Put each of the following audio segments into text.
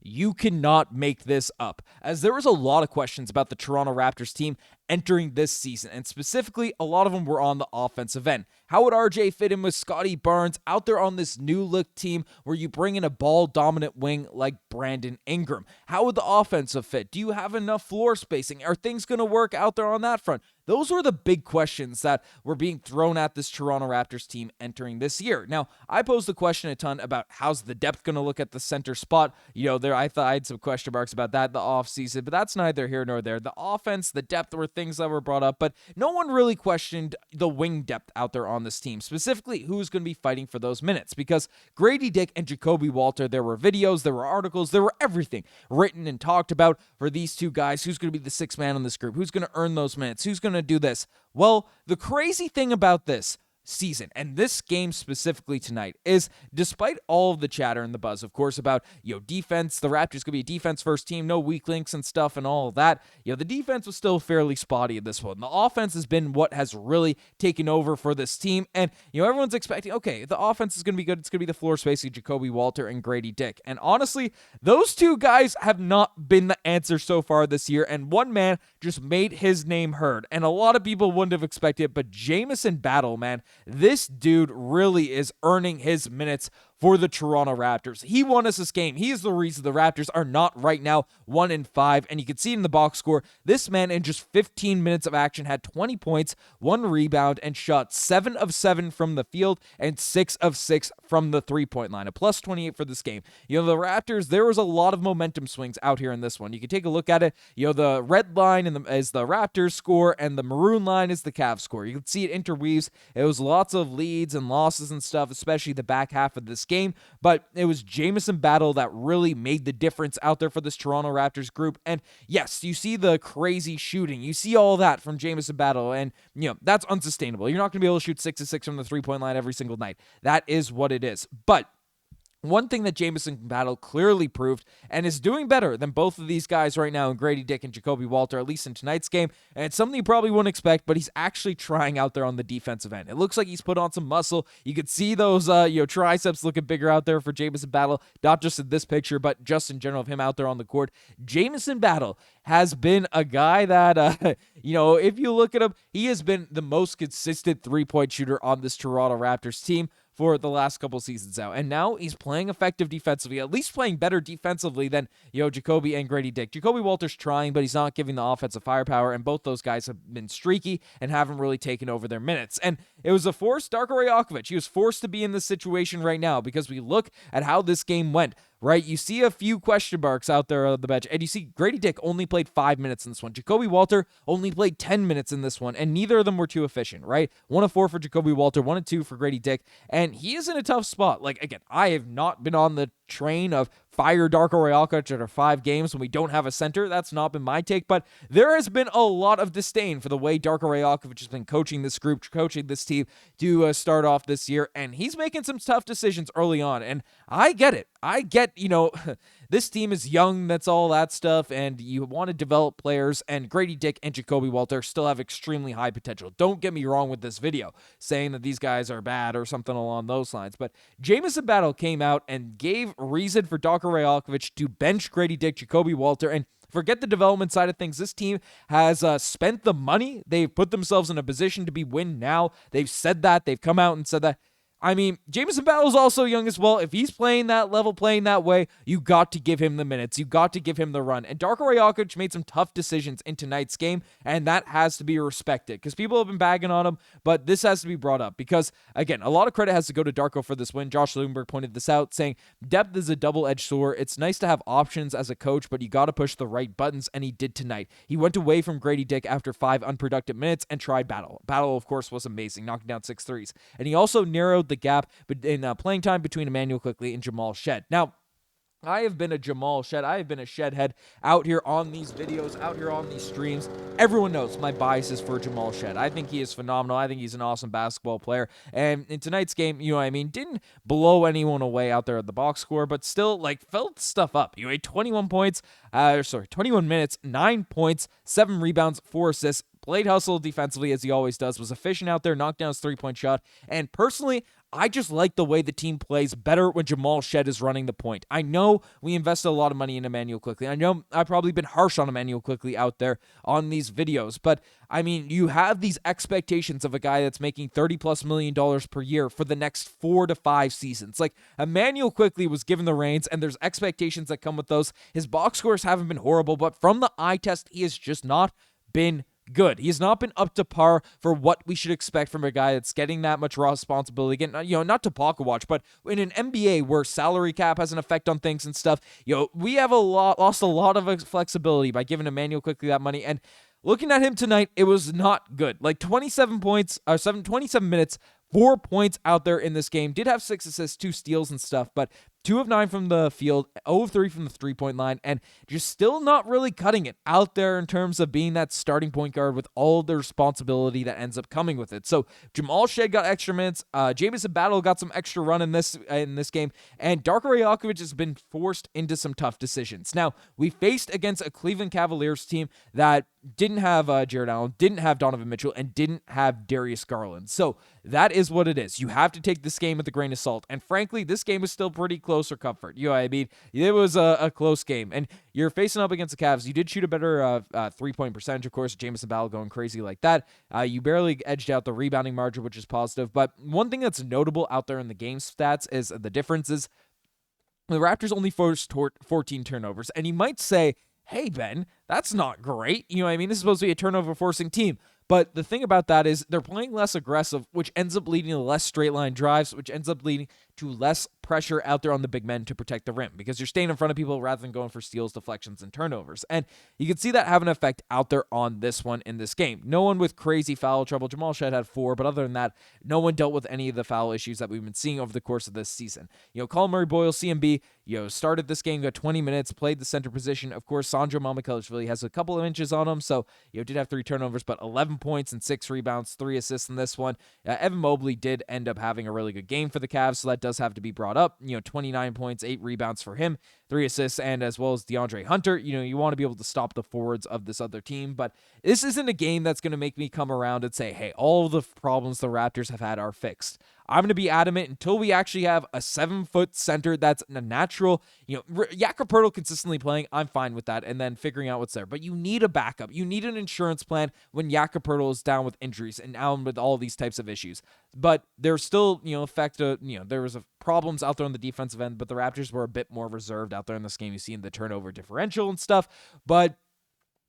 You cannot make this up, as there was a lot of questions about the Toronto Raptors team entering this season, and specifically, a lot of them were on the offensive end. How would RJ fit in with Scottie Barnes out there on this new-look team where you bring in a ball-dominant wing like Brandon Ingram? How would the offensive fit? Do you have enough floor spacing? Are things going to work out there on that front? Those were the big questions that were being thrown at this Toronto Raptors team entering this year. Now, I posed the question a ton about how's the depth going to look at the center spot. I thought I had some question marks about that in the offseason, but that's neither here nor there. The offense, the depth were things that were brought up, but no one really questioned the wing depth out there on this team, specifically who's going to be fighting for those minutes, because Gradey Dick and Jakob Poeltl, there were videos, there were articles, there were everything written and talked about for these two guys. Who's going to be the sixth man on this group? Who's going to earn those minutes? Who's going to do this? Well, the crazy thing about this season and this game specifically tonight is, despite all of the chatter and the buzz, of course, about defense, the Raptors could be a defense first team, no weak links and stuff and all of that, the defense was still fairly spotty at this point. The offense has been what has really taken over for this team, and everyone's expecting, okay, the offense is going to be good. It's going to be the floor spacing Jakob Poeltl and Gradey Dick, and honestly, those two guys have not been the answer so far this year, and one man just made his name heard, and a lot of people wouldn't have expected it, but Jamison Battle, man, this dude really is earning his minutes for the Toronto Raptors. He won us this game. He is the reason the Raptors are not right now 1-5, and you can see it in the box score. This man in just 15 minutes of action had 20 points, 1 rebound, and shot 7 of 7 from the field and 6 of 6 from the three-point line, a plus 28 for this game. The Raptors, there was a lot of momentum swings out here in this one. You can take a look at it. The red line is the Raptors score, and the maroon line is the Cavs score. You can see it interweaves. It was lots of leads and losses and stuff, especially the back half of this game, but it was Jamison Battle that really made the difference out there for this Toronto Raptors group. And yes, you see the crazy shooting, you see all that from Jamison Battle, and that's unsustainable. You're not going to be able to shoot 6 of 6 from the three-point line every single night. That is what it is. But one thing that Jamison Battle clearly proved, and is doing better than both of these guys right now in Gradey Dick and Jakob Poeltl, at least in tonight's game, and it's something you probably wouldn't expect, but he's actually trying out there on the defensive end. It looks like he's put on some muscle. You could see those triceps looking bigger out there for Jamison Battle, not just in this picture, but just in general of him out there on the court. Jamison Battle has been a guy that, if you look at him, he has been the most consistent three-point shooter on this Toronto Raptors team for the last couple seasons out. And now he's playing effective defensively, at least playing better defensively than, Jakob and Gradey Dick. Jakob Poeltl's trying, but he's not giving the offensive firepower, and both those guys have been streaky and haven't really taken over their minutes. And it was a forced Darko Rajaković. He was forced to be in this situation right now because we look at how this game went. Right, you see a few question marks out there on the bench, and you see Gradey Dick only played 5 minutes in this one. Jakob Poeltl only played 10 minutes in this one, and neither of them were too efficient, right? 1 of 4 for Jakob Poeltl, 1 of 2 for Gradey Dick, and he is in a tough spot. Like, again, I have not been on the train of fire Darko Rajaković after 5 games when we don't have a center. That's not been my take, but there has been a lot of disdain for the way Darko Rajaković has been coaching this group, coaching this team to start off this year, and he's making some tough decisions early on, and I get it. I get, this team is young, that's all that stuff, and you want to develop players, and Gradey Dick and Jakob Poeltl still have extremely high potential. Don't get me wrong with this video, saying that these guys are bad or something along those lines, but Jamison Battle came out and gave reason for Darko Rajaković to bench Gradey Dick, Jakob Poeltl, and forget the development side of things. This team has spent the money. They've put themselves in a position to be win now. They've said that. They've come out and said that. I mean, Jamison Battle is also young as well. If he's playing that level, playing that way, you got to give him the minutes. You got to give him the run. And Darko Rajaković made some tough decisions in tonight's game, and that has to be respected because people have been bagging on him, but this has to be brought up because, again, a lot of credit has to go to Darko for this win. Josh Lundberg pointed this out, saying depth is a double-edged sword. It's nice to have options as a coach, but you got to push the right buttons, and he did tonight. He went away from Gradey Dick after 5 unproductive minutes and tried Battle. Battle, of course, was amazing, knocking down 6 threes. And he also narrowed the gap in playing time between Immanuel Quickley and Jamal Shead. Now, I have been a Jamal Shead. I have been a Shead head out here on these videos, out here on these streams. Everyone knows my bias is for Jamal Shead. I think he is phenomenal. I think he's an awesome basketball player. And in tonight's game, didn't blow anyone away out there at the box score, but still, felt stuff up. 21 points, 21 minutes, 9 points, 7 rebounds, 4 assists. Played hustle defensively as he always does, was efficient out there, knocked down his three-point shot, and personally, I just like the way the team plays better when Jamal Shead is running the point. I know we invested a lot of money in Immanuel Quickley. I know I've probably been harsh on Immanuel Quickley out there on these videos, but I mean, you have these expectations of a guy that's making $30+ million per year for the next 4 to 5 seasons. Like, Immanuel Quickley was given the reins, and there's expectations that come with those. His box scores haven't been horrible, but from the eye test, he has just not been good. He's not been up to par for what we should expect from a guy that's getting that much raw responsibility. Again, not to pocket watch, but in an NBA where salary cap has an effect on things and stuff, we have lost a lot of flexibility by giving Immanuel Quickley that money. And looking at him tonight, it was not good. Like 27 minutes, 4 points out there in this game. Did have 6 assists, 2 steals and stuff, but 2 of 9 from the field, 0 of 3 from the three-point line, and just still not really cutting it out there in terms of being that starting point guard with all the responsibility that ends up coming with it. So Jamal Shead got extra minutes. Jamison Battle got some extra run in this game, and Darko Rajaković has been forced into some tough decisions. Now, we faced against a Cleveland Cavaliers team that didn't have Jared Allen, didn't have Donovan Mitchell, and didn't have Darius Garland. So that is what it is. You have to take this game with a grain of salt. And frankly, this game was still pretty close for comfort. I mean, it was a close game. And you're facing up against the Cavs. You did shoot a better three-point percentage, of course. Jamison Battle going crazy like that. You barely edged out the rebounding margin, which is positive. But one thing that's notable out there in the game stats is the differences. The Raptors only forced 14 turnovers. And you might say, hey, Ben, that's not great. I mean, this is supposed to be a turnover-forcing team. But the thing about that is they're playing less aggressive, which ends up leading to less straight-line drives, which ends up leading to less pressure out there on the big men to protect the rim because you're staying in front of people rather than going for steals, deflections, and turnovers. And you can see that have an effect out there on this one in this game. No one with crazy foul trouble. Jamal Shead had 4, but other than that, no one dealt with any of the foul issues that we've been seeing over the course of this season. Colin Murray-Boyle, CMB, started this game, got 20 minutes, played the center position. Of course, Sandro Mamakhelishvili has a couple of inches on him, so did have 3 turnovers, but 11 points and 6 rebounds, 3 assists in this one. Evan Mobley did end up having a really good game for the Cavs, so that does have to be brought up. 29 points, 8 rebounds for him, 3 assists, and as well as DeAndre Hunter. You want to be able to stop the forwards of this other team, but this isn't a game that's going to make me come around and say, hey, all the problems the Raptors have had are fixed. I'm going to be adamant until we actually have a 7-foot center that's a natural, Jakob Poeltl consistently playing, I'm fine with that, and then figuring out what's there. But you need a backup. You need an insurance plan when Jakob Poeltl is down with injuries and down with all these types of issues. But there's still, there was problems out there on the defensive end, but the Raptors were a bit more reserved out there in this game. You see in the turnover differential and stuff, but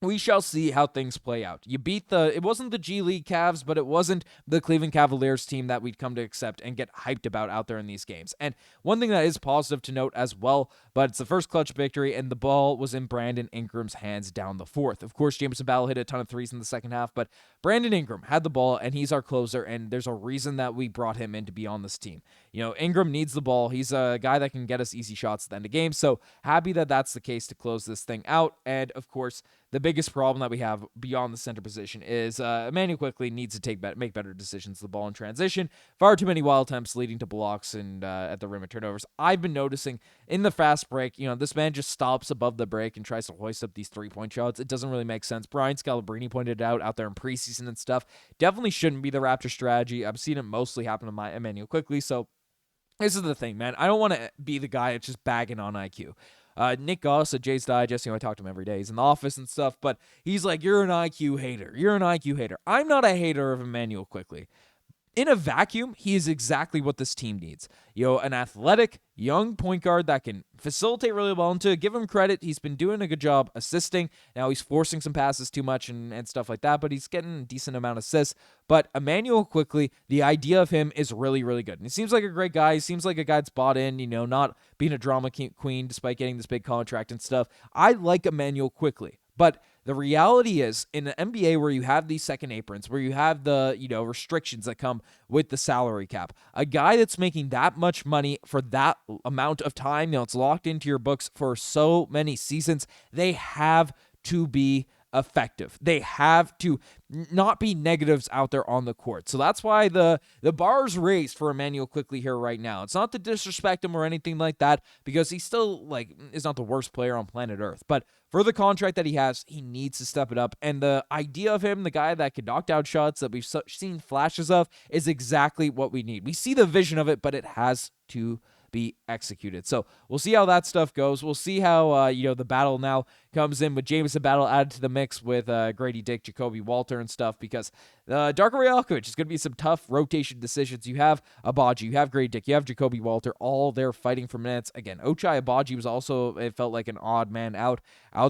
we shall see how things play out. You beat it wasn't the G League Cavs, but it wasn't the Cleveland Cavaliers team that we'd come to accept and get hyped about out there in these games. And one thing that is positive to note as well, but it's the first clutch victory, and the ball was in Brandon Ingram's hands down the 4th. Of course, Jamison Battle hit a ton of threes in the second half, but Brandon Ingram had the ball, and he's our closer, and there's a reason that we brought him in to be on this team. Ingram needs the ball. He's a guy that can get us easy shots at the end of games, so happy that that's the case to close this thing out. And, of course, the biggest problem that we have beyond the center position is Immanuel Quickley needs to make better decisions with the ball in transition. Far too many wild attempts leading to blocks and at the rim and turnovers. I've been noticing in the fast break, this man just stops above the break and tries to hoist up these 3-point shots. It doesn't really make sense. Brian Scalabrine pointed it out there in preseason and stuff. Definitely shouldn't be the Raptor strategy. I've seen it mostly happen to my Immanuel Quickley. So this is the thing, man. I don't want to be the guy that's just bagging on IQ. Nick Goss at Jay's Digest, I talk to him every day. He's in the office and stuff, but he's like, you're an IQ hater. You're an IQ hater. I'm not a hater of Immanuel Quickley. In a vacuum, he is exactly what this team needs. An athletic, young point guard that can facilitate really well. And to give him credit, he's been doing a good job assisting. Now he's forcing some passes too much and stuff like that, but he's getting a decent amount of assists. But Immanuel Quickley, the idea of him is really, really good. And he seems like a great guy. He seems like a guy that's bought in, not being a drama queen despite getting this big contract and stuff. I like Immanuel Quickley. But the reality is, in the NBA where you have these second aprons, where you have the, restrictions that come with the salary cap, a guy that's making that much money for that amount of time, it's locked into your books for so many seasons, they have to be effective. They have to not be negatives out there on the court. So that's why the bar's raised for Immanuel Quickley here right now. It's not to disrespect him or anything like that, because he still is not the worst player on planet Earth. But for the contract that he has, he needs to step it up. And the idea of him, the guy that can knock down shots that we've seen flashes of, is exactly what we need. We see the vision of it, but it has to be executed. So we'll see how that stuff goes. We'll see how the battle now comes in with Jamison Battle added to the mix with Gradey Dick, Jakob Poeltl and stuff, because Darko Rajaković is going to be some tough rotation decisions. You have Abaji, you have Gradey Dick, you have Jakob Poeltl, all there fighting for minutes. Again, Ochai Abaji was also, it felt like an odd man out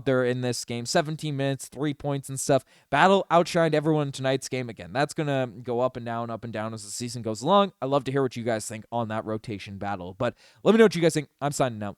there in this game. 17 minutes, 3 points and stuff. Battle outshined everyone in tonight's game. Again, that's going to go up and down as the season goes along. I'd love to hear what you guys think on that rotation battle. But let me know what you guys think. I'm signing out.